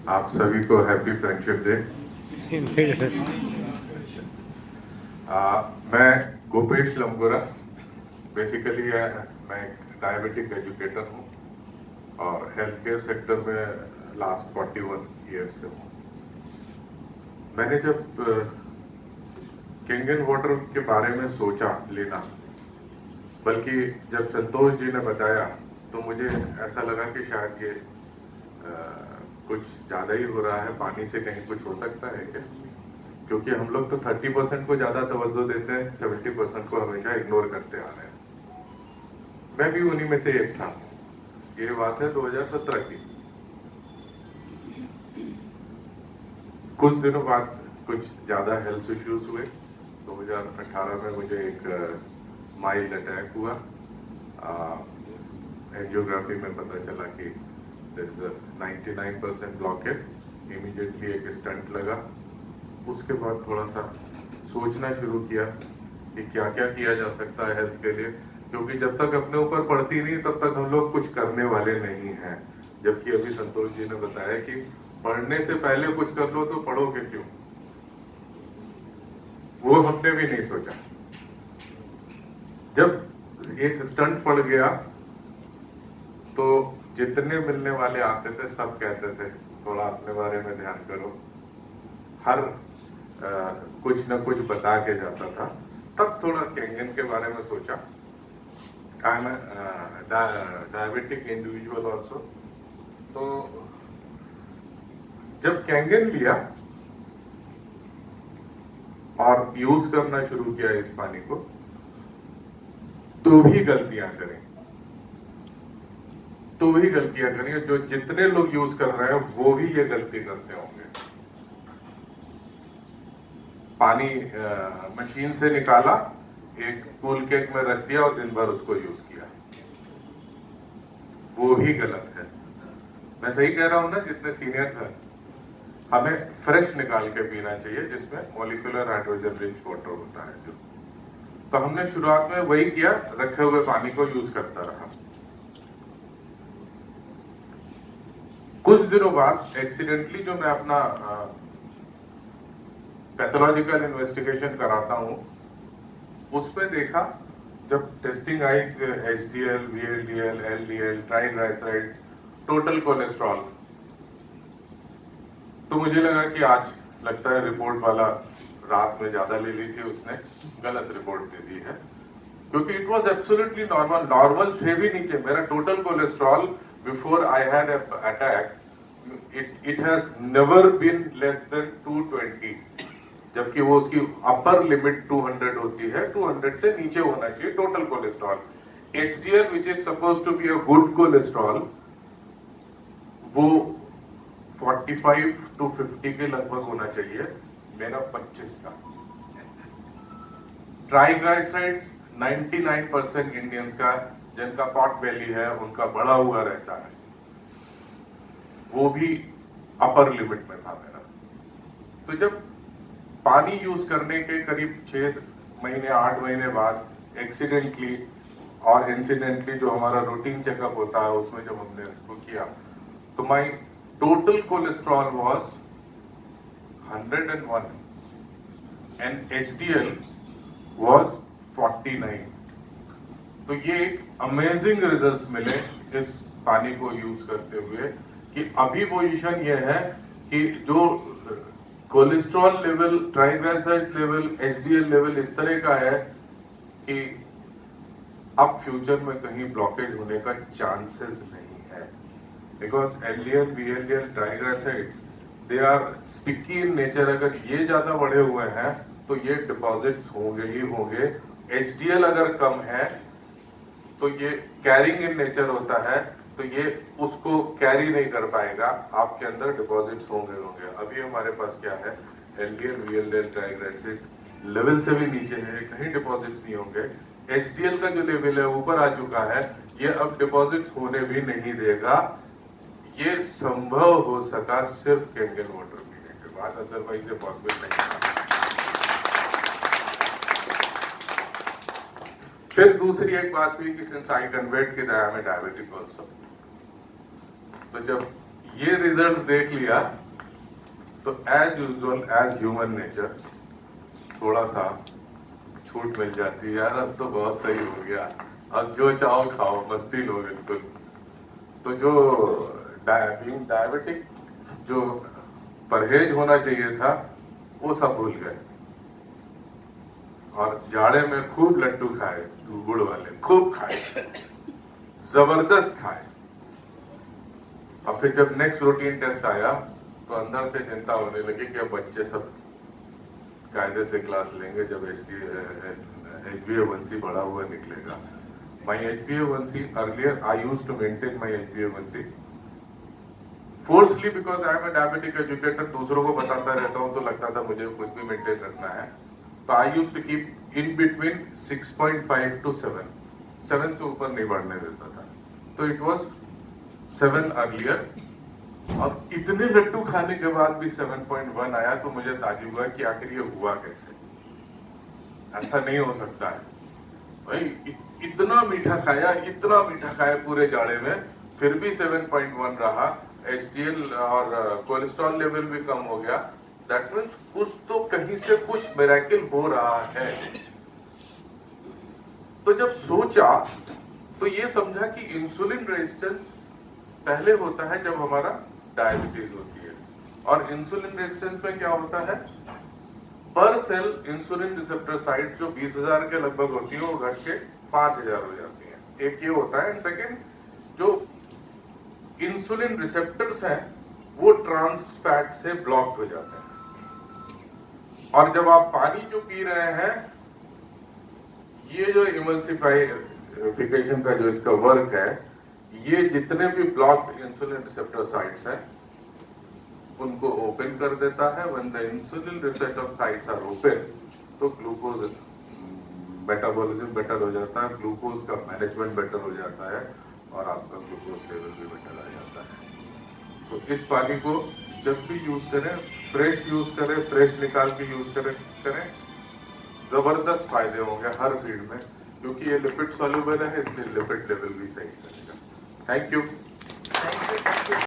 आप सभी को हैप्पी फ्रेंडशिप डे। मैं गोपेश लंबोरा, बेसिकली मैं डायबिटिक एजुकेटर हूँ और हेल्थ केयर सेक्टर में लास्ट 41 ईयर्स से हूँ। मैंने जब किंगन वाटर के बारे में सोचा लेना, बल्कि जब संतोष जी ने बताया तो मुझे ऐसा लगा कि शायद ये कुछ ज़्यादा ही हो रहा है, पानी से कहीं कुछ हो सकता है क्या? क्योंकि हम लोग तो 30% को ज़्यादा तवज्जो देते हैं, 70% को हमेशा इग्नोर करते आ रहे हैं। मैं भी उन्हीं में से एक था। ये बात है 2017 की। कुछ दिनों बाद कुछ ज़्यादा हेल्थ इश्यूज हुए। 2018 में मुझे एक माइल्ड अटैक हुआ। एंजियोग्राफी में पता चला कि देयर इज 99% ब्लॉकेज। इमीडिएटली एक स्टंट लगा। उसके बाद थोड़ा सा सोचना शुरू किया कि क्या क्या किया जा सकता है हेल्थ के लिए, क्योंकि जब तक अपने ऊपर पड़ती नहीं तब तक हम लोग कुछ करने वाले नहीं हैं। जबकि अभी संतोष जी ने बताया कि पढ़ने से पहले कुछ कर लो, तो पढ़ोगे क्यों? वो हमने भी नहीं सोचा। जब एक स्टंट पड़ गया तो जितने मिलने वाले आते थे सब कहते थे थोड़ा अपने बारे में ध्यान करो। हर कुछ न कुछ बता के जाता था। तब थोड़ा कैंगन के बारे में सोचा। I am diabetic individual also. तो जब कैंगन लिया और यूज करना शुरू किया इस पानी को, तो भी गलतियां करें, तो भी गलतियां करेंगे। जो जितने लोग यूज कर रहे हैं वो भी ये गलती करते होंगे। पानी मशीन से निकाला, एक कूल केक में रख दिया और दिन भर उसको यूज किया, वो भी गलत है। मैं सही कह रहा हूं ना? जितने सीनियर्स हैं, हमें फ्रेश निकाल के पीना चाहिए, जिसमें मॉलिक्यूलर हाइड्रोजन रिच वाटर होता है जो। तो हमने शुरुआत में वही किया, रखे हुए पानी को यूज करता रहा। कुछ दिनों बाद एक्सीडेंटली जो मैं अपना पैथोलॉजिकल इन्वेस्टिगेशन कराता हूं, उसमें देखा, जब टेस्टिंग आई HDL, VLDL, LDL, triglycerides, total cholesterol, तो मुझे लगा कि आज लगता है रिपोर्ट वाला रात में ज्यादा ले ली थी उसने, गलत रिपोर्ट दे दी है। क्योंकि it was absolutely normal, normal से भी नीचे। मेरा total cholesterol before I had attack, it has never been less than 220, जबकि वो उसकी अपर लिमिट 200 होती है। 200 से नीचे होना चाहिए total cholesterol. HDL which is suppose to be a good cholesterol, वो 45 to 50 के लगभग होना चाहिए, मेरा 25 था। ट्राइग्लिसराइड्स 99% इंडियंस का, जिनका पॉट बेली है, उनका बढ़ा हुआ रहता है, वो भी अपर लिमिट में था मेरा। तो जब पानी यूज करने के करीब 6 महीने 8 महीने बाद एक्सीडेंटली और इंसिडेंटली जो हमारा रूटीन चेकअप होता है उसमें जब हमने उसको किया, तो माई total cholesterol was 101 and HDL was 49। तो ये एक अमेजिंग रिजल्ट्स मिले इस पानी को यूज करते हुए, कि अभी पोजीशन ये है कि जो cholesterol level, triglyceride level, HDL level इस तरह का है कि अब फ्यूचर में कहीं ब्लॉकेज होने का चांसेस नहीं है। Because LDL, VLDL, triglycerides, they are sticky in nature. अगर ये ज्यादा बढ़े हुए हैं तो ये डिपॉजिट्स होंगे ही होंगे। HDL अगर कम है तो ये कैरिंग इन नेचर होता है, तो ये उसको कैरी नहीं कर पाएगा, आपके अंदर डिपॉजिट्स होंगे। अभी हमारे पास क्या है? LDL, VLDL, ट्राइग्लिसराइड लेवल से भी नीचे है, कहीं डिपॉजिट्स नहीं होंगे। HDL का जो लेवल है ऊपर आ चुका है, ये अब डिपॉजिट्स होने भी नहीं देगा। ये संभव हो सका सिर्फ कैंगन वाटर पीने के बाद, अदरवाइज ये पॉसिबल नहीं था। फिर दूसरी एक बात हुई कि सिंस आई कन्वर्ट कि आई एम डायबिटिक ऑल्सो, तो जब ये रिजल्ट्स देख लिया तो as usual as human nature थोड़ा सा छूट मिल जाती है, यार अब तो बहुत सही हो गया, अब जो चाहो खाओ, मस्ती लो बिल्कुल। तो जो डायबिटिक जो परहेज होना चाहिए था वो सब भूल गए और जाड़े में खूब लड्डू खाए, गुड़ वाले खूब खाए, जबरदस्त खाए। और फिर जब नेक्स्ट रूटीन टेस्ट आया तो अंदर से चिंता होने लगी कि अब बच्चे सब कायदे से क्लास लेंगे जब HbA1c बढ़ा हुआ निकलेगा। My HbA1c earlier I used to maintain my HbA1c forcefully because I am a diabetic educator, दूसरों को बताता रहता हूँ तो लगता था मुझे कुछ भी मेंटेन रखना है। तो I used to keep in between 6.5 to 7 से ऊपर नहीं बढ़ने देता था। तो it was 7 earlier और इतने लड्डू खाने के बाद भी 7.1 आया तो मुझे ताज्जुब हुआ कि आखिर ये हुआ कैसे। ऐसा नहीं हो सकता है भाई, इतना मीठा खाया पूरे जाड़े में, फिर भी 7.1 रहा। HDL और कोलेस्ट्रॉल लेवल भी कम हो गया। दैट मीन्स कुछ तो कहीं से कुछ मिरेकल हो रहा है। तो जब सोचा तो ये समझा कि इंसुलिन रेजिस्टेंस पहले होता है जब हमारा डायबिटीज होती है, और इंसुलिन रेजिस्टेंस में क्या होता है, पर सेल इंसुलिन रिसेप्टर साइट जो 20,000 के लगभग होती है वो घट के 5,000 हो जाती है। एक ये होता है। एंड सेकेंड, जो इंसुलिन रिसेप्टर्स हैं वो ट्रांस फैट से ब्लॉक हो जाते हैं। और जब आप पानी जो पी रहे हैं, ये जो इमल्सिफिकेशन का जो इसका वर्क है, ये जितने भी ब्लॉक्ड इंसुलिन रिसेप्टर साइट्स हैं उनको ओपन कर देता है। When the insulin receptor sites are open तो ग्लूकोज मेटाबॉलिज्म बेटर हो जाता है, ग्लूकोज का मैनेजमेंट बेटर हो जाता है और आपका ग्लूकोज लेवल भी बेटर आ जाता है। तो इस पानी को जब भी यूज करें, फ्रेश यूज करें, फ्रेश निकाल के यूज करें, जबरदस्त फायदे होंगे हर फीड में, क्योंकि ये लिपिड सॉल्युबल है, इसलिए लिपिड लेवल भी सही रहेगा। Thank you.